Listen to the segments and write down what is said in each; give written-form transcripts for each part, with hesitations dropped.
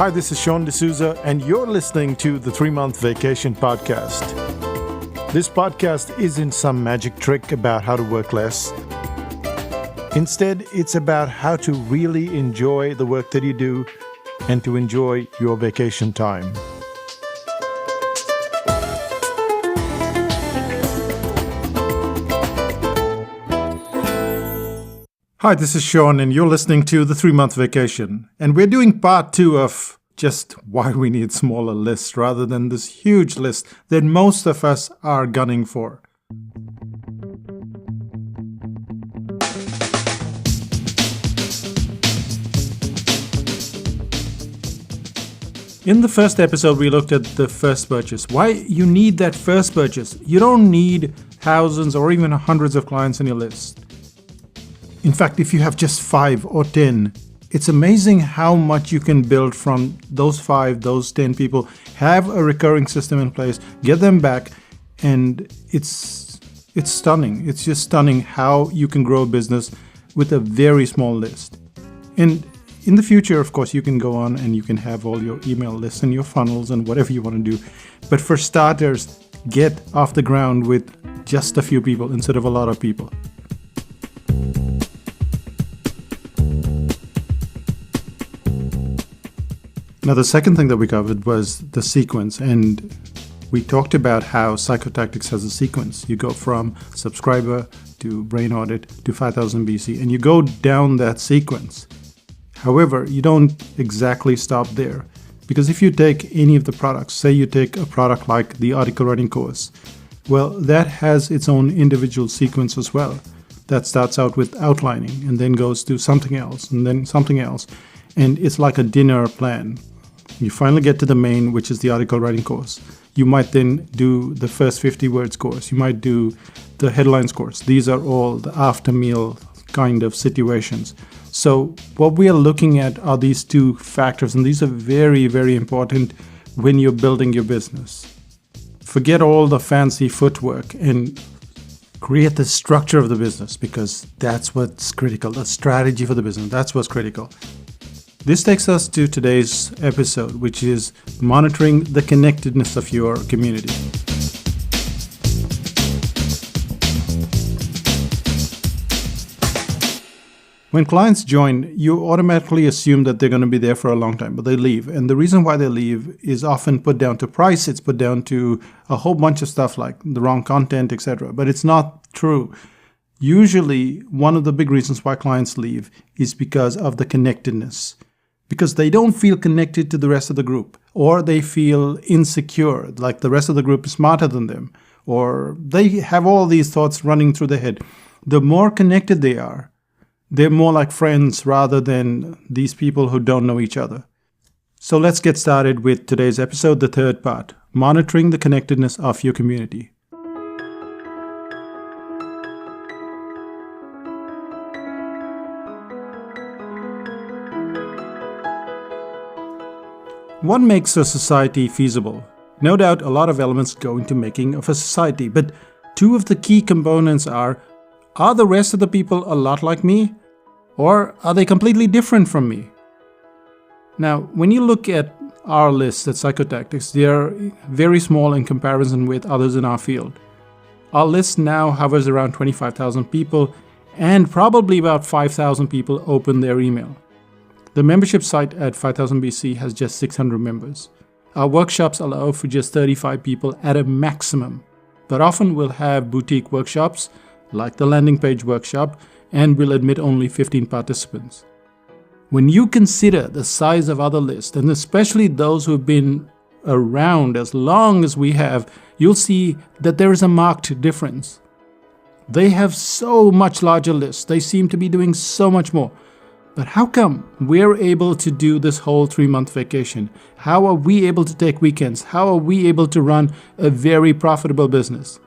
Hi, this is Sean D'Souza, and you're listening to the 3-Month Vacation Podcast. This podcast isn't some magic trick about how to work less. Instead, it's about how to really enjoy the work that you do and to enjoy your vacation time. Hi, this is Sean, and you're listening to the 3-Month Vacation. And we're doing part 2 of just why we need smaller lists rather than this huge list that most of us are gunning for. In the first episode, we looked at the first purchase. Why you need that first purchase. You don't need thousands or even hundreds of clients on your list. In fact, if you have just 5 or 10, it's amazing how much you can build from those 5, those 10 people, have a recurring system in place, get them back, and it's stunning. It's just stunning how you can grow a business with a very small list. And in the future, of course, you can go on and you can have all your email lists and your funnels and whatever you want to do. But for starters, get off the ground with just a few people instead of a lot of people. Now, the second thing that we covered was the sequence, and we talked about how Psychotactics has a sequence. You go from subscriber to brain audit to 5000 BC, and you go down that sequence. However, you don't exactly stop there, because if you take any of the products, say you take a product like the article writing course, well, that has its own individual sequence as well. That starts out with outlining and then goes to something else and then something else. And it's like a dinner plan. You finally get to the main, which is the article writing course. You might then do the first 50 words course. You might do the headlines course. These are all the after meal kind of situations. So what we are looking at are these 2 factors, and these are very, very important when you're building your business. Forget all the fancy footwork and create the structure of the business, because that's what's critical. The strategy for the business, that's what's critical. This takes us to today's episode, which is monitoring the connectedness of your community. When clients join, you automatically assume that they're going to be there for a long time, but they leave. And the reason why they leave is often put down to price. It's put down to a whole bunch of stuff like the wrong content, etc. But it's not true. Usually, one of the big reasons why clients leave is because of the connectedness. Because they don't feel connected to the rest of the group, or they feel insecure, like the rest of the group is smarter than them, or they have all these thoughts running through their head. The more connected they are, they're more like friends rather than these people who don't know each other. So let's get started with today's episode, the third part, monitoring the connectedness of your community. What makes a society feasible? No doubt a lot of elements go into making of a society, but 2 of the key components are the rest of the people a lot like me, or are they completely different from me? Now, when you look at our lists at Psychotactics, they are very small in comparison with others in our field. Our list now hovers around 25,000 people, and probably about 5,000 people open their email. The membership site at 5000 BC has just 600 members. Our workshops allow for just 35 people at a maximum, but often we'll have boutique workshops like the landing page workshop, and will admit only 15 participants. When you consider the size of other lists, and especially those who've been around as long as we have, you'll see that there is a marked difference. They have so much larger lists. They seem to be doing so much more. But how come we're able to do this whole 3-month vacation? How are we able to take weekends? How are we able to run a very profitable business?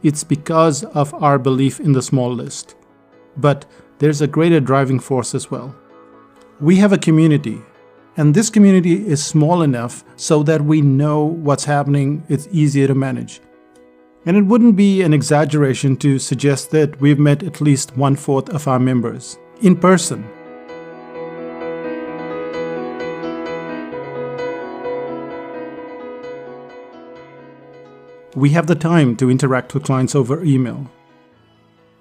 It's because of our belief in the small list. But there's a greater driving force as well. We have a community, and this community is small enough so that we know what's happening. It's easier to manage. And it wouldn't be an exaggeration to suggest that we've met at least 1/4 of our members in person. We have the time to interact with clients over email.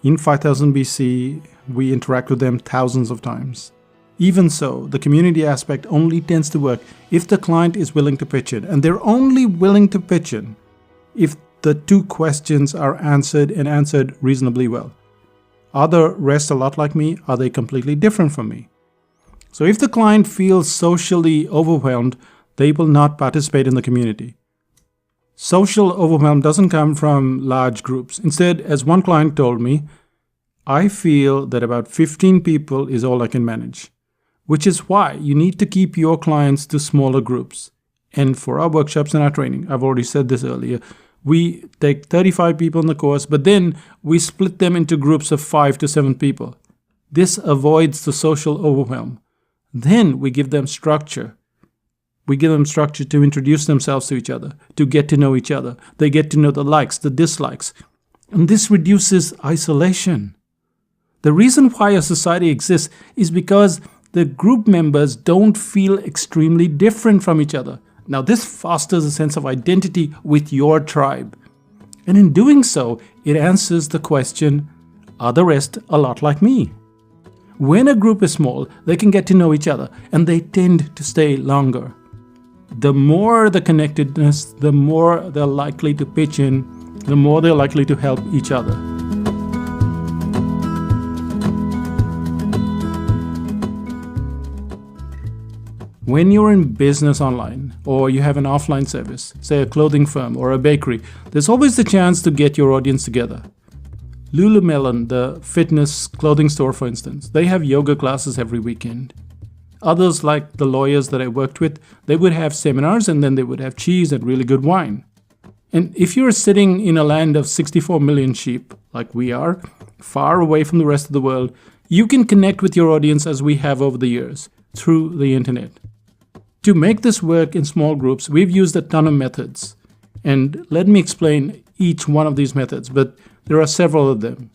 In 5000 BC, we interact with them thousands of times. Even so, the community aspect only tends to work if the client is willing to pitch in. And they're only willing to pitch in if the two questions are answered and answered reasonably well. Are the rest a lot like me? Are they completely different from me? So if the client feels socially overwhelmed, they will not participate in the community. Social overwhelm doesn't come from large groups. Instead, as one client told me, I feel that about 15 people is all I can manage, which is why you need to keep your clients to smaller groups. And for our workshops and our training, I've already said this earlier, we take 35 people in the course, but then we split them into groups of 5 to 7 people. This avoids the social overwhelm. Then we give them structure. We give them structure to introduce themselves to each other, to get to know each other. They get to know the likes, the dislikes. And this reduces isolation. The reason why a society exists is because the group members don't feel extremely different from each other. Now, this fosters a sense of identity with your tribe. And in doing so, it answers the question, are the rest a lot like me? When a group is small, they can get to know each other, and they tend to stay longer. The more the connectedness, the more they're likely to pitch in, the more they're likely to help each other. When you're in business online, or you have an offline service, say a clothing firm or a bakery, there's always the chance to get your audience together. Lululemon, the fitness clothing store, for instance, they have yoga classes every weekend. Others, like the lawyers that I worked with, they would have seminars and then they would have cheese and really good wine. And if you're sitting in a land of 64 million sheep, like we are, far away from the rest of the world, you can connect with your audience as we have over the years, through the internet. To make this work in small groups, we've used a ton of methods. And let me explain each one of these methods, but there are several of them.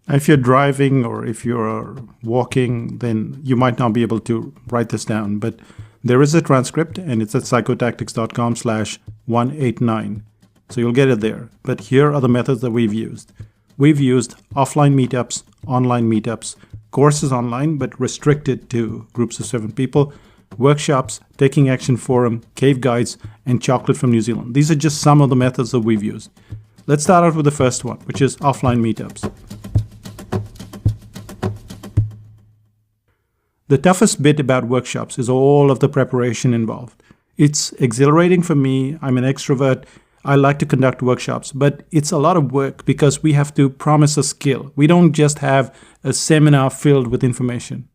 If you're driving or if you're walking, then you might not be able to write this down, but there is a transcript and it's at psychotactics.com/189. So you'll get it there. But here are the methods that we've used. We've used offline meetups, online meetups, courses online, but restricted to groups of 7 people, workshops, taking action forum, cave guides, and chocolate from New Zealand. These are just some of the methods that we've used. Let's start out with the first one, which is offline meetups. The toughest bit about workshops is all of the preparation involved. It's exhilarating for me. I'm an extrovert. I like to conduct workshops, but it's a lot of work because we have to promise a skill. We don't just have a seminar filled with information.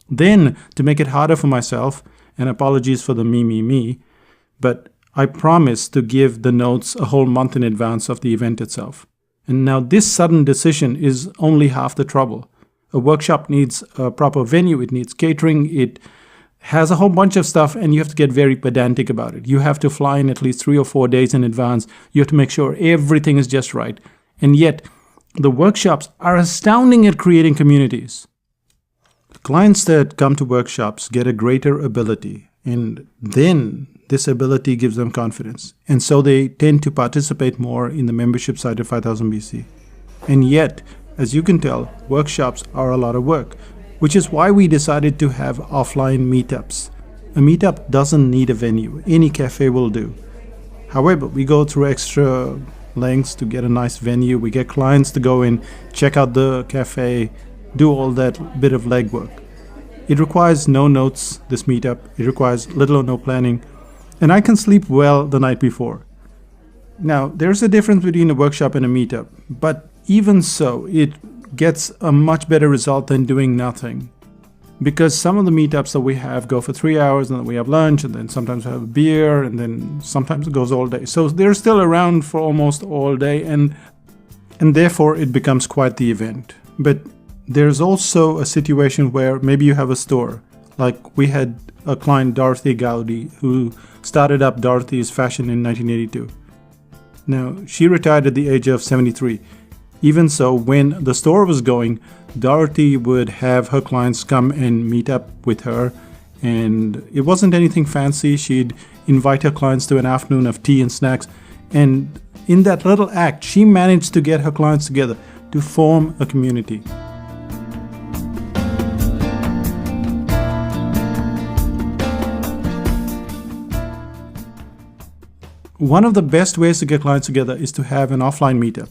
Then, to make it harder for myself, and apologies for the me, but I promise to give the notes a whole month in advance of the event itself. And now this sudden decision is only half the trouble. A workshop needs a proper venue, it needs catering, it has a whole bunch of stuff, and you have to get very pedantic about it. You have to fly in at least 3 or 4 days in advance. You have to make sure everything is just right. And yet, the workshops are astounding at creating communities. Clients that come to workshops get a greater ability, and then this ability gives them confidence. And so they tend to participate more in the membership side of 5000 BC. And yet, as you can tell, workshops are a lot of work, which is why we decided to have offline meetups. A meetup doesn't need a venue. Any cafe will do. However, we go through extra lengths to get a nice venue. We get clients to go in, check out the cafe, do all that bit of legwork. It requires no notes, this meetup. It requires little or no planning. And I can sleep well the night before. Now, there's a difference between a workshop and a meetup, but even so, it gets a much better result than doing nothing. Because some of the meetups that we have go for 3 hours, and then we have lunch, and then sometimes we have a beer, and then sometimes it goes all day. So they're still around for almost all day, and therefore it becomes quite the event. But there's also a situation where maybe you have a store. Like we had a client, Dorothy Gowdy, who started up Dorothy's Fashion in 1982. Now, she retired at the age of 73. Even so, when the store was going, Dorothy would have her clients come and meet up with her, and it wasn't anything fancy. She'd invite her clients to an afternoon of tea and snacks, And in that little act, she managed to get her clients together to form a community. One of the best ways to get clients together is to have an offline meetup.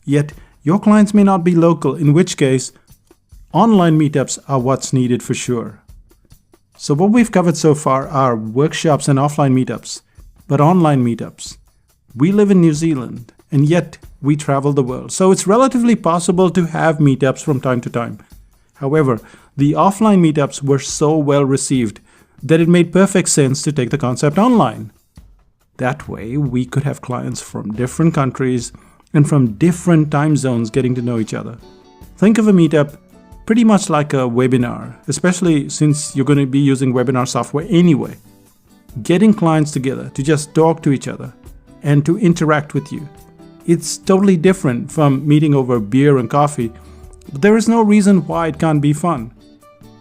Yet, your clients may not be local, in which case, online meetups are what's needed for sure. So what we've covered so far are workshops and offline meetups, but online meetups. We live in New Zealand, and yet we travel the world. So it's relatively possible to have meetups from time to time. However, the offline meetups were so well received that it made perfect sense to take the concept online. That way, we could have clients from different countries and from different time zones getting to know each other. Think of a meetup pretty much like a webinar, especially since you're going to be using webinar software anyway. Getting clients together to just talk to each other and to interact with you. It's totally different from meeting over beer and coffee, but there is no reason why it can't be fun.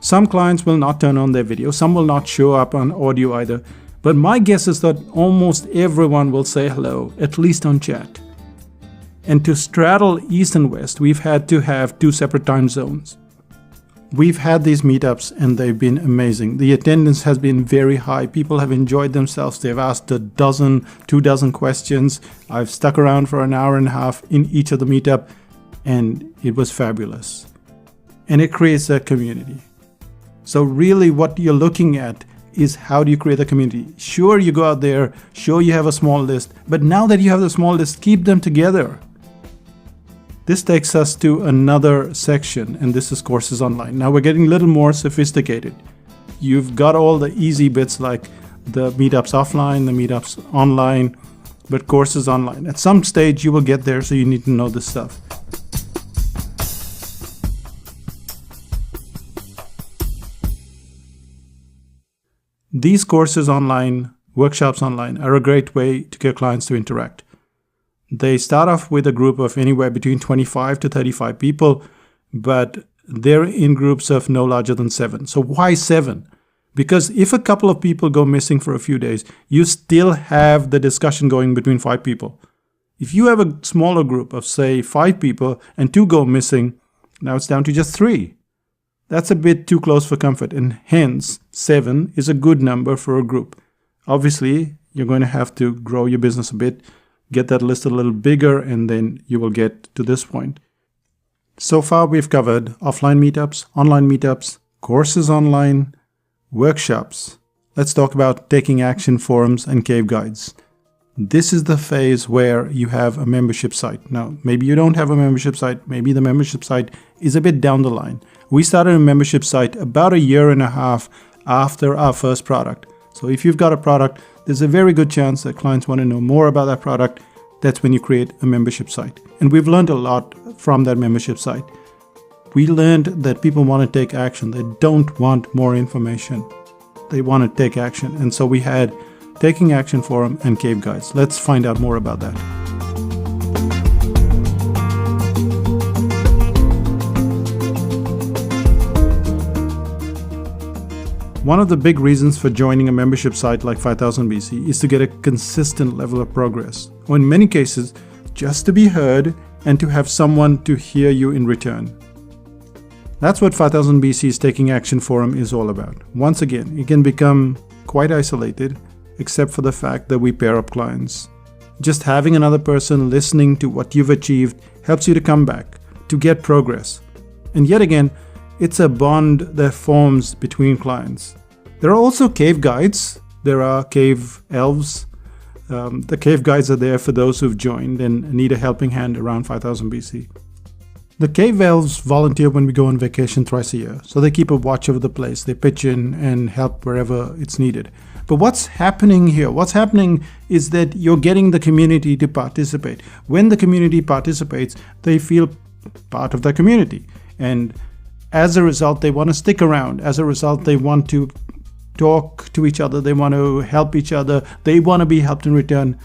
Some clients will not turn on their video, some will not show up on audio either, but my guess is that almost everyone will say hello, at least on chat. And to straddle East and West, we've had to have 2 separate time zones. We've had these meetups and they've been amazing. The attendance has been very high. People have enjoyed themselves. They've asked 2 questions. I've stuck around for an hour and a half in each of the meetup, and it was fabulous. And it creates a community. So really what you're looking at is how do you create a community? Sure, you go out there, sure you have a small list, but now that you have the small list, keep them together. This takes us to another section, and this is courses online. Now we're getting a little more sophisticated. You've got all the easy bits like the meetups offline, the meetups online, but courses online. At some stage you will get there, so you need to know this stuff. These courses online, workshops online, are a great way to get clients to interact. They start off with a group of anywhere between 25 to 35 people, but they're in groups of no larger than 7. So why 7? Because if a couple of people go missing for a few days, you still have the discussion going between 5 people. If you have a smaller group of, say, 5 people and 2 go missing, now it's down to just 3. That's a bit too close for comfort, and hence 7 is a good number for a group. Obviously, you're going to have to grow your business a bit, get that list a little bigger, and then you will get to this point. So far, we've covered offline meetups, online meetups, courses online, workshops. Let's talk about taking action forums and cave guides. This is the phase where you have a membership site. Now, maybe you don't have a membership site. Maybe the membership site is a bit down the line. We started a membership site about a year and a half after our first product. So if you've got a product, there's a very good chance that clients want to know more about that product. That's when you create a membership site. And we've learned a lot from that membership site. We learned that people want to take action. They don't want more information. They want to take action. And so we had Taking Action Forum and Cave Guides. Let's find out more about that. One of the big reasons for joining a membership site like 5000 BC is to get a consistent level of progress, or in many cases, just to be heard and to have someone to hear you in return. That's what 5000 BC's Taking Action Forum is all about. Once again, it can become quite isolated, except for the fact that we pair up clients. Just having another person listening to what you've achieved helps you to come back, to get progress. And yet again, it's a bond that forms between clients. There are also cave guides. There are cave elves. The cave guides are there for those who've joined and need a helping hand around 5000 BC. The cave elves volunteer when we go on vacation twice a year, so they keep a watch over the place. They pitch in and help wherever it's needed. But what's happening here? What's happening is that you're getting the community to participate. When the community participates, they feel part of the community. And as a result, they want to stick around. As a result, they want to talk to each other. They want to help each other. They want to be helped in return.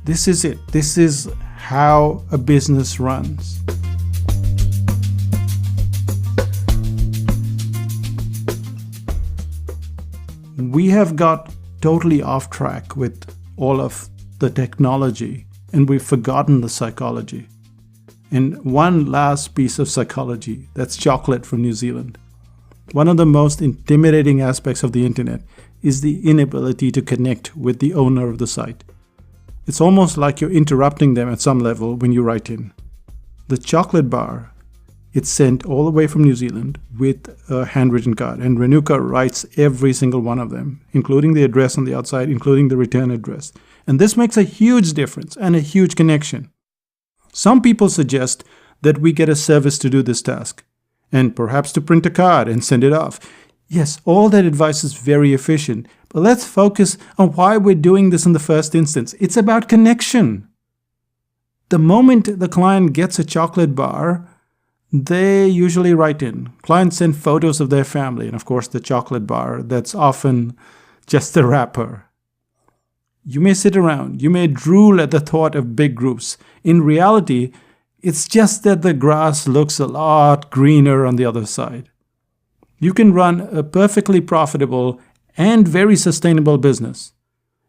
This is it. This is how a business runs. We have got totally off track with all of the technology and we've forgotten the psychology. And one last piece of psychology, that's chocolate from New Zealand. One of the most intimidating aspects of the internet is the inability to connect with the owner of the site. It's almost like you're interrupting them at some level when you write in. The chocolate bar, it's sent all the way from New Zealand with a handwritten card, and Renuka writes every single one of them, including the address on the outside, including the return address. And this makes a huge difference and a huge connection. Some people suggest that we get a service to do this task, and perhaps to print a card and send it off. Yes, all that advice is very efficient, but let's focus on why we're doing this in the first instance. It's about connection. The moment the client gets a chocolate bar, they usually write in. Clients send photos of their family, and of course the chocolate bar, that's often just the wrapper. You may sit around, you may drool at the thought of big groups. In reality, it's just that the grass looks a lot greener on the other side. You can run a perfectly profitable and very sustainable business.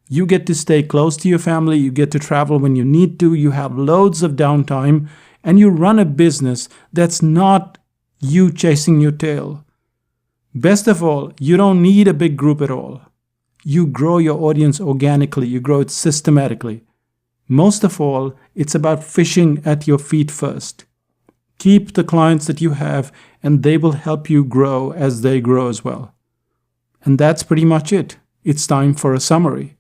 You get to stay close to your family, you get to travel when you need to, you have loads of downtime, and you run a business that's not you chasing your tail. Best of all, you don't need a big group at all. You grow your audience organically, you grow it systematically. Most of all, it's about fishing at your feet first. Keep the clients that you have, and they will help you grow as they grow as well. And that's pretty much it. It's time for a summary.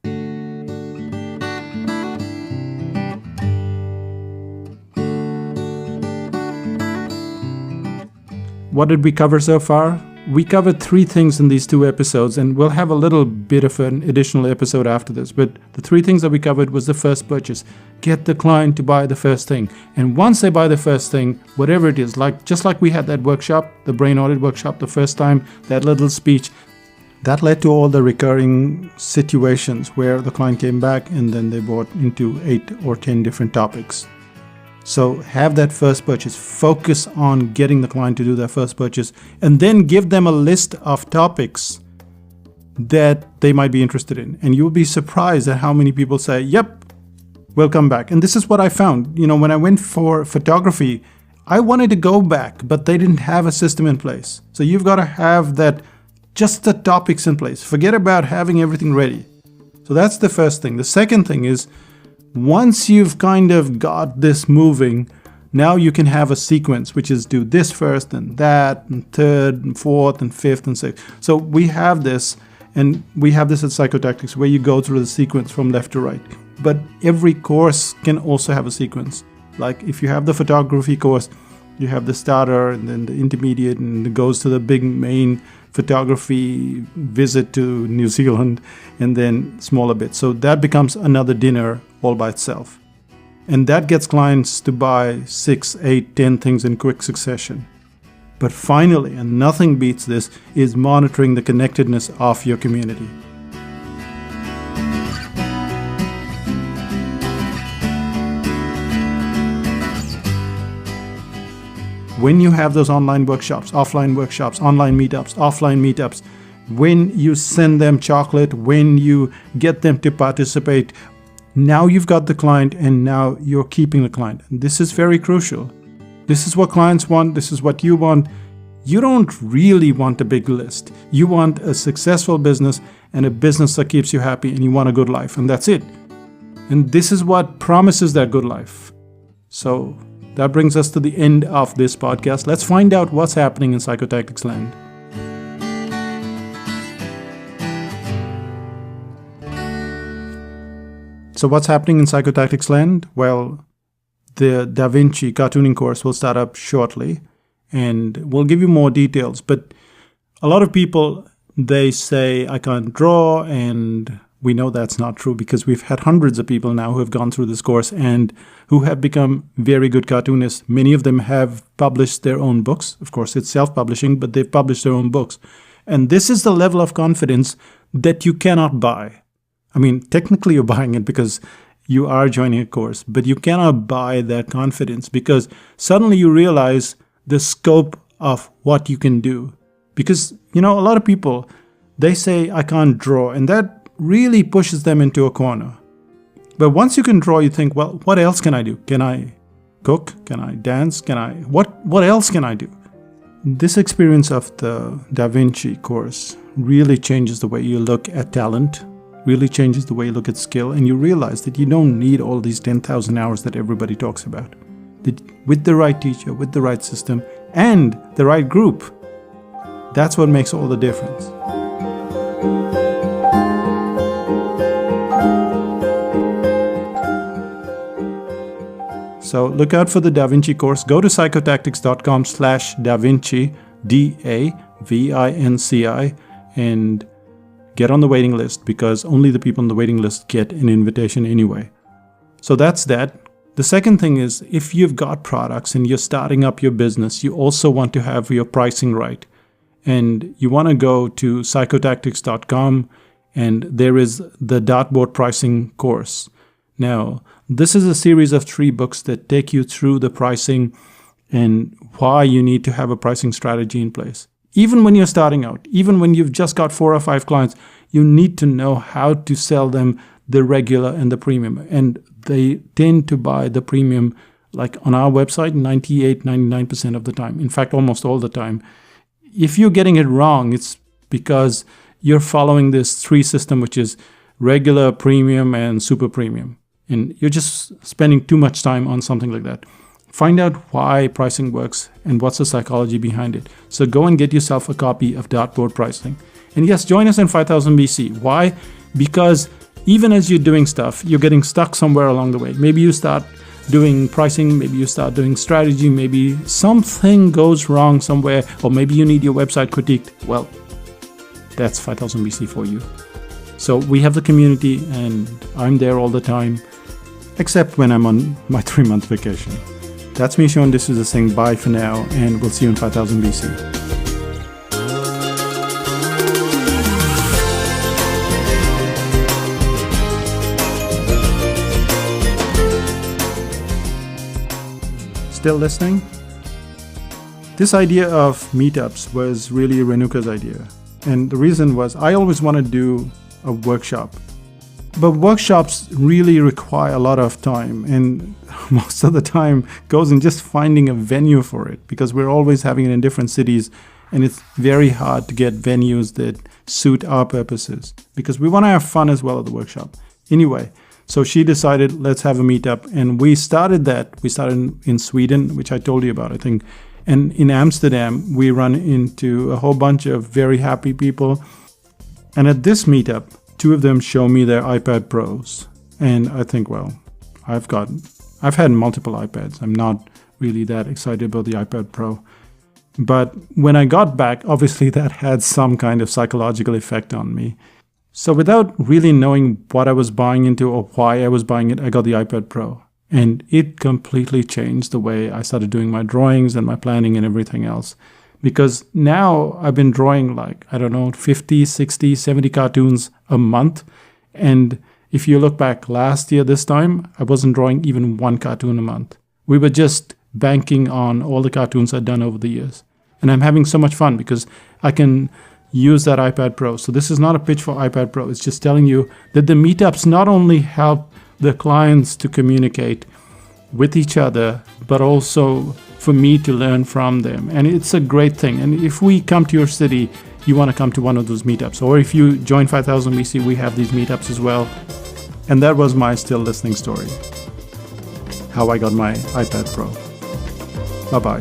What did we cover so far? We covered 3 things in these 2 episodes, and we'll have a little bit of an additional episode after this. But the 3 things that we covered was the first purchase. Get the client to buy the first thing. And once they buy the first thing, whatever it is, just like we had that workshop, the brain audit workshop the first time, that little speech, that led to all the recurring situations where the client came back and then they bought into 8 or 10 different topics. So have that first purchase. Focus on getting the client to do their first purchase, and then give them a list of topics that they might be interested in. And you'll be surprised at how many people say, yep, we'll come back. And this is what I found. When I went for photography, I wanted to go back, but they didn't have a system in place. So you've got to have just the topics in place. Forget about having everything ready. So that's the first thing. The second thing is, once you've kind of got this moving, now you can have a sequence, which is do this first and that and third and fourth and fifth and sixth. So we have this, and we have this at Psychotactics where you go through the sequence from left to right. But every course can also have a sequence. Like if you have the photography course, you have the starter and then the intermediate, and it goes to the big main photography visit to New Zealand, and then smaller bits. So that becomes another dinner all by itself. And that gets clients to buy 6, 8, 10 things in quick succession. But finally, and nothing beats this, is monitoring the connectedness of your community. When you have those online workshops, offline workshops, online meetups, offline meetups, when you send them chocolate, when you get them to participate, now you've got the client, and now you're keeping the client. And this is very crucial. This is what clients want. This is what you want. You don't really want a big list. You want a successful business and a business that keeps you happy, and you want a good life, and that's it. And this is what promises that good life. So that brings us to the end of this podcast. Let's find out what's happening in Psychotactics land. So what's happening in Psychotactics land? Well, the Da Vinci cartooning course will start up shortly, and we'll give you more details. But a lot of people, they say, I can't draw, and we know that's not true because we've had hundreds of people now who have gone through this course and who have become very good cartoonists. Many of them have published their own books. Of course, it's self-publishing, but they've published their own books. And this is the level of confidence that you cannot buy. I mean, technically you're buying it because you are joining a course, but you cannot buy that confidence because suddenly you realize the scope of what you can do. Because, a lot of people, they say, I can't draw, and that really pushes them into a corner. But once you can draw, you think, well, what else can I do? Can I cook? Can I dance? What else can I do? This experience of the Da Vinci course really changes the way you look at talent, really changes the way you look at skill, and you realize that you don't need all these 10,000 hours that everybody talks about. That with the right teacher, with the right system, and the right group, that's what makes all the difference. So look out for the Da Vinci course. Go to psychotactics.com/DaVinci, DaVinci, and get on the waiting list, because only the people on the waiting list get an invitation anyway. So that's that. The second thing is, if you've got products and you're starting up your business, you also want to have your pricing right. And you want to go to psychotactics.com, and there is the dartboard pricing course. Now, this is a series of 3 books that take you through the pricing and why you need to have a pricing strategy in place. Even when you're starting out, even when you've just got 4 or 5 clients, you need to know how to sell them the regular and the premium. And they tend to buy the premium, like on our website, 98-99% of the time. In fact, almost all the time. If you're getting it wrong, it's because you're following this 3 system, which is regular, premium, and super premium. And you're just spending too much time on something like that. Find out why pricing works and what's the psychology behind it. So go and get yourself a copy of Dartboard Pricing. And yes, join us in 5000 BC. Why? Because even as you're doing stuff, you're getting stuck somewhere along the way. Maybe you start doing pricing, maybe you start doing strategy, maybe something goes wrong somewhere, or maybe you need your website critiqued. Well, that's 5000 BC for you. So we have the community, and I'm there all the time, except when I'm on my 3-month vacation. That's me, Sean. This is the saying bye for now, and we'll see you in 5000 BC. Still listening? This idea of meetups was really Renuka's idea. And the reason was I always wanted to do a workshop. But workshops really require a lot of time, and most of the time goes in just finding a venue for it, because we're always having it in different cities, and it's very hard to get venues that suit our purposes, because we want to have fun as well at the workshop. Anyway, so she decided, let's have a meetup, and we started that. We started in Sweden, which I told you about, I think. And in Amsterdam, we run into a whole bunch of very happy people. And at this meetup, 2 of them show me their iPad Pros. And I think, well, I've had multiple iPads. I'm not really that excited about the iPad Pro. But when I got back, obviously that had some kind of psychological effect on me. So without really knowing what I was buying into or why I was buying it, I got the iPad Pro. And it completely changed the way I started doing my drawings and my planning and everything else. Because now I've been drawing 50, 60, 70 cartoons a month. And if you look back last year, this time, I wasn't drawing even 1 cartoon a month. We were just banking on all the cartoons I'd done over the years. And I'm having so much fun because I can use that iPad Pro. So this is not a pitch for iPad Pro. It's just telling you that the meetups not only help the clients to communicate with each other, but also for me to learn from them. And it's a great thing. And if we come to your city, you want to come to one of those meetups. Or if you join 5000 BC, we have these meetups as well. And that was my still listening story. How I got my iPad Pro. Bye-bye.